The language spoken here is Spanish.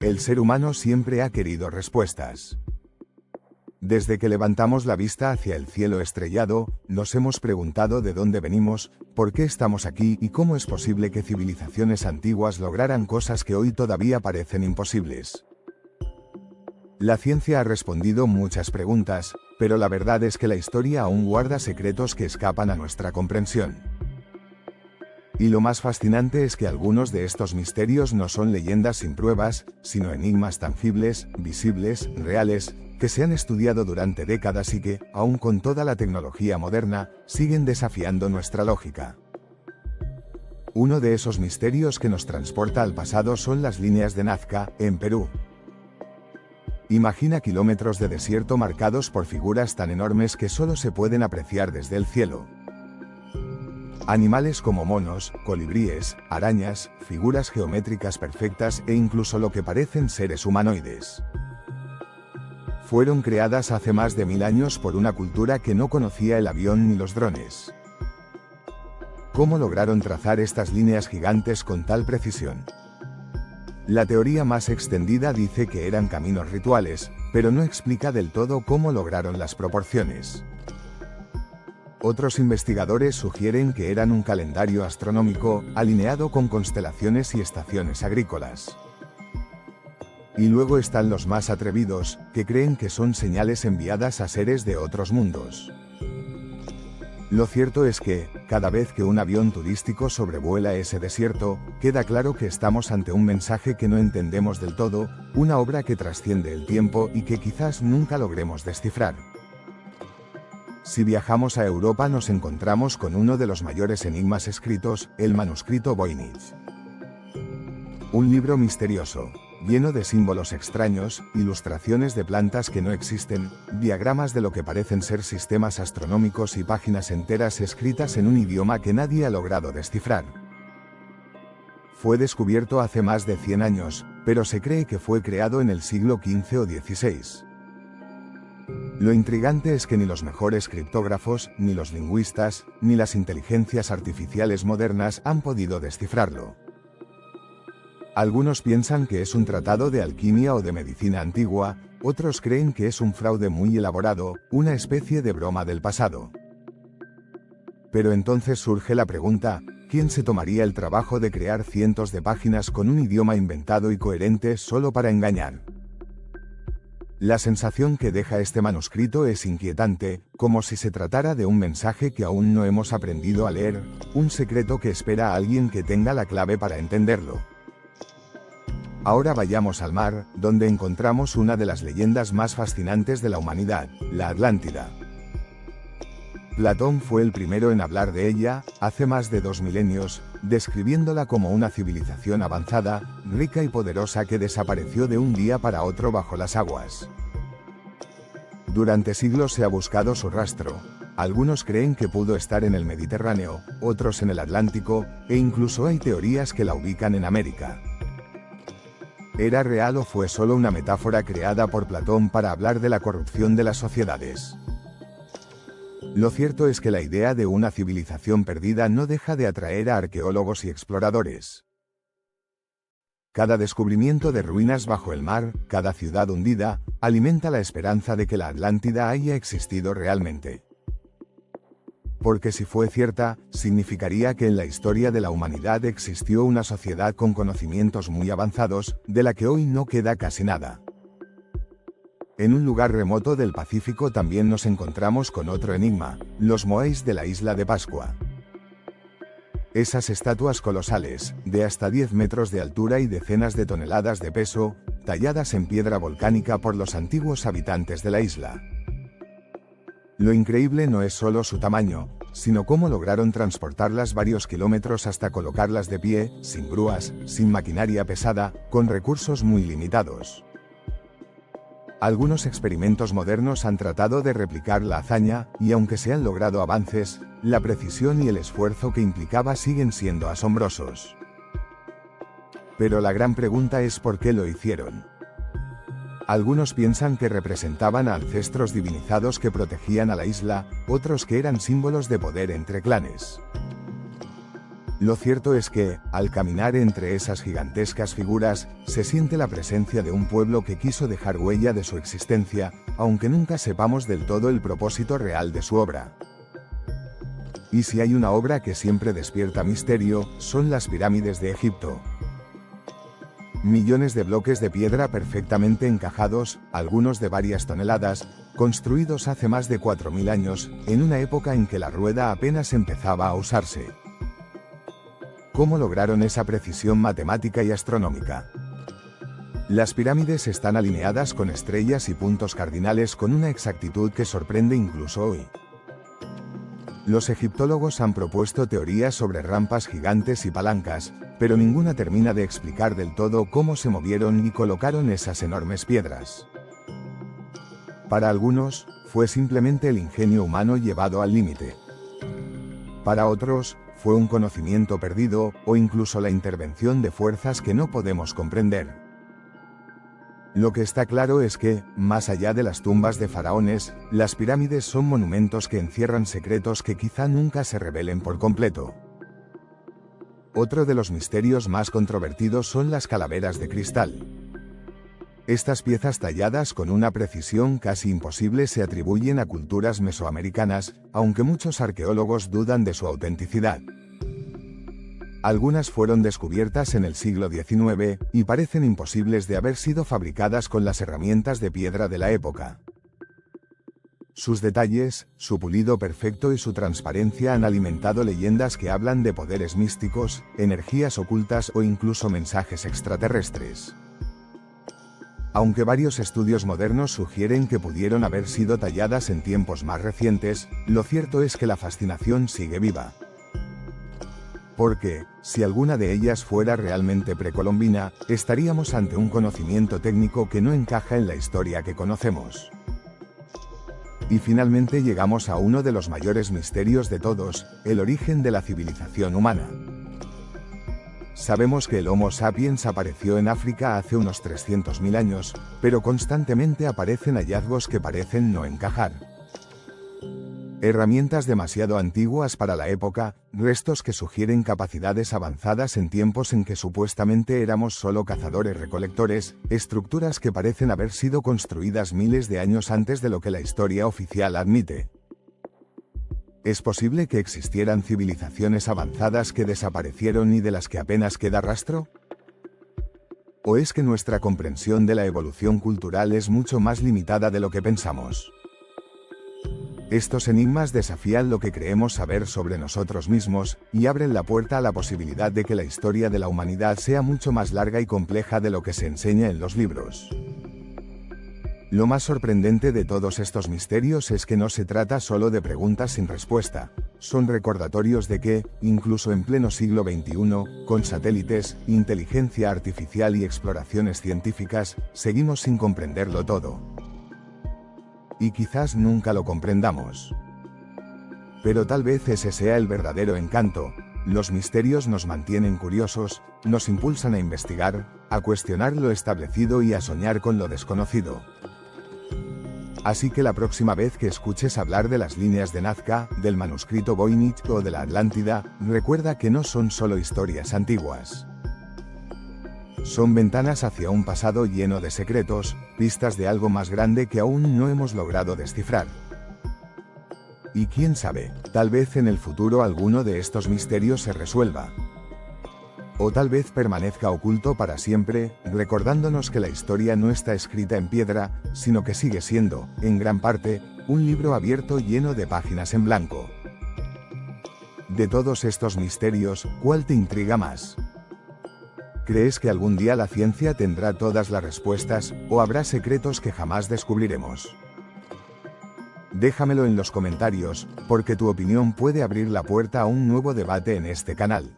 El ser humano siempre ha querido respuestas. Desde que levantamos la vista hacia el cielo estrellado, nos hemos preguntado de dónde venimos, por qué estamos aquí y cómo es posible que civilizaciones antiguas lograran cosas que hoy todavía parecen imposibles. La ciencia ha respondido muchas preguntas, pero la verdad es que la historia aún guarda secretos que escapan a nuestra comprensión. Y lo más fascinante es que algunos de estos misterios no son leyendas sin pruebas, sino enigmas tangibles, visibles, reales, que se han estudiado durante décadas y que, aun con toda la tecnología moderna, siguen desafiando nuestra lógica. Uno de esos misterios que nos transporta al pasado son las líneas de Nazca, en Perú. Imagina kilómetros de desierto marcados por figuras tan enormes que solo se pueden apreciar desde el cielo. Animales como monos, colibríes, arañas, figuras geométricas perfectas e incluso lo que parecen seres humanoides. Fueron creadas hace más de 1000 años por una cultura que no conocía el avión ni los drones. ¿Cómo lograron trazar estas líneas gigantes con tal precisión? La teoría más extendida dice que eran caminos rituales, pero no explica del todo cómo lograron las proporciones. Otros investigadores sugieren que eran un calendario astronómico, alineado con constelaciones y estaciones agrícolas. Y luego están los más atrevidos, que creen que son señales enviadas a seres de otros mundos. Lo cierto es que, cada vez que un avión turístico sobrevuela ese desierto, queda claro que estamos ante un mensaje que no entendemos del todo, una obra que trasciende el tiempo y que quizás nunca logremos descifrar. Si viajamos a Europa nos encontramos con uno de los mayores enigmas escritos, el manuscrito Voynich. Un libro misterioso, lleno de símbolos extraños, ilustraciones de plantas que no existen, diagramas de lo que parecen ser sistemas astronómicos y páginas enteras escritas en un idioma que nadie ha logrado descifrar. Fue descubierto hace más de 100 años, pero se cree que fue creado en el siglo XV o XVI. Lo intrigante es que ni los mejores criptógrafos, ni los lingüistas, ni las inteligencias artificiales modernas han podido descifrarlo. Algunos piensan que es un tratado de alquimia o de medicina antigua, otros creen que es un fraude muy elaborado, una especie de broma del pasado. Pero entonces surge la pregunta, ¿quién se tomaría el trabajo de crear cientos de páginas con un idioma inventado y coherente solo para engañar? La sensación que deja este manuscrito es inquietante, como si se tratara de un mensaje que aún no hemos aprendido a leer, un secreto que espera a alguien que tenga la clave para entenderlo. Ahora vayamos al mar, donde encontramos una de las leyendas más fascinantes de la humanidad, la Atlántida. Platón fue el primero en hablar de ella, hace más de 2 milenios, describiéndola como una civilización avanzada, rica y poderosa que desapareció de un día para otro bajo las aguas. Durante siglos se ha buscado su rastro. Algunos creen que pudo estar en el Mediterráneo, otros en el Atlántico, e incluso hay teorías que la ubican en América. ¿Era real o fue solo una metáfora creada por Platón para hablar de la corrupción de las sociedades? Lo cierto es que la idea de una civilización perdida no deja de atraer a arqueólogos y exploradores. Cada descubrimiento de ruinas bajo el mar, cada ciudad hundida, alimenta la esperanza de que la Atlántida haya existido realmente. Porque si fue cierta, significaría que en la historia de la humanidad existió una sociedad con conocimientos muy avanzados, de la que hoy no queda casi nada. En un lugar remoto del Pacífico también nos encontramos con otro enigma, los moais de la isla de Pascua. Esas estatuas colosales, de hasta 10 metros de altura y decenas de toneladas de peso, talladas en piedra volcánica por los antiguos habitantes de la isla. Lo increíble no es solo su tamaño, sino cómo lograron transportarlas varios kilómetros hasta colocarlas de pie, sin grúas, sin maquinaria pesada, con recursos muy limitados. Algunos experimentos modernos han tratado de replicar la hazaña, y aunque se han logrado avances, la precisión y el esfuerzo que implicaba siguen siendo asombrosos. Pero la gran pregunta es ¿por qué lo hicieron? Algunos piensan que representaban a ancestros divinizados que protegían a la isla, otros que eran símbolos de poder entre clanes. Lo cierto es que, al caminar entre esas gigantescas figuras, se siente la presencia de un pueblo que quiso dejar huella de su existencia, aunque nunca sepamos del todo el propósito real de su obra. Y si hay una obra que siempre despierta misterio, son las pirámides de Egipto. Millones de bloques de piedra perfectamente encajados, algunos de varias toneladas, construidos hace más de 4000 años, en una época en que la rueda apenas empezaba a usarse. ¿Cómo lograron esa precisión matemática y astronómica? Las pirámides están alineadas con estrellas y puntos cardinales con una exactitud que sorprende incluso hoy. Los egiptólogos han propuesto teorías sobre rampas gigantes y palancas, pero ninguna termina de explicar del todo cómo se movieron y colocaron esas enormes piedras. Para algunos, fue simplemente el ingenio humano llevado al límite. Para otros, fue un conocimiento perdido, o incluso la intervención de fuerzas que no podemos comprender. Lo que está claro es que, más allá de las tumbas de faraones, las pirámides son monumentos que encierran secretos que quizá nunca se revelen por completo. Otro de los misterios más controvertidos son las calaveras de cristal. Estas piezas talladas con una precisión casi imposible se atribuyen a culturas mesoamericanas, aunque muchos arqueólogos dudan de su autenticidad. Algunas fueron descubiertas en el siglo XIX, y parecen imposibles de haber sido fabricadas con las herramientas de piedra de la época. Sus detalles, su pulido perfecto y su transparencia han alimentado leyendas que hablan de poderes místicos, energías ocultas o incluso mensajes extraterrestres. Aunque varios estudios modernos sugieren que pudieron haber sido talladas en tiempos más recientes, lo cierto es que la fascinación sigue viva. Porque, si alguna de ellas fuera realmente precolombina, estaríamos ante un conocimiento técnico que no encaja en la historia que conocemos. Y finalmente llegamos a uno de los mayores misterios de todos, el origen de la civilización humana. Sabemos que el Homo sapiens apareció en África hace unos 300.000 años, pero constantemente aparecen hallazgos que parecen no encajar. Herramientas demasiado antiguas para la época, restos que sugieren capacidades avanzadas en tiempos en que supuestamente éramos solo cazadores-recolectores, estructuras que parecen haber sido construidas miles de años antes de lo que la historia oficial admite. ¿Es posible que existieran civilizaciones avanzadas que desaparecieron y de las que apenas queda rastro? ¿O es que nuestra comprensión de la evolución cultural es mucho más limitada de lo que pensamos? Estos enigmas desafían lo que creemos saber sobre nosotros mismos, y abren la puerta a la posibilidad de que la historia de la humanidad sea mucho más larga y compleja de lo que se enseña en los libros. Lo más sorprendente de todos estos misterios es que no se trata solo de preguntas sin respuesta. Son recordatorios de que, incluso en pleno siglo XXI, con satélites, inteligencia artificial y exploraciones científicas, seguimos sin comprenderlo todo. Y quizás nunca lo comprendamos. Pero tal vez ese sea el verdadero encanto. Los misterios nos mantienen curiosos, nos impulsan a investigar, a cuestionar lo establecido y a soñar con lo desconocido. Así que la próxima vez que escuches hablar de las líneas de Nazca, del manuscrito Voynich o de la Atlántida, recuerda que no son solo historias antiguas. Son ventanas hacia un pasado lleno de secretos, pistas de algo más grande que aún no hemos logrado descifrar. Y quién sabe, tal vez en el futuro alguno de estos misterios se resuelva. O tal vez permanezca oculto para siempre, recordándonos que la historia no está escrita en piedra, sino que sigue siendo, en gran parte, un libro abierto lleno de páginas en blanco. De todos estos misterios, ¿cuál te intriga más? ¿Crees que algún día la ciencia tendrá todas las respuestas, o habrá secretos que jamás descubriremos? Déjamelo en los comentarios, porque tu opinión puede abrir la puerta a un nuevo debate en este canal.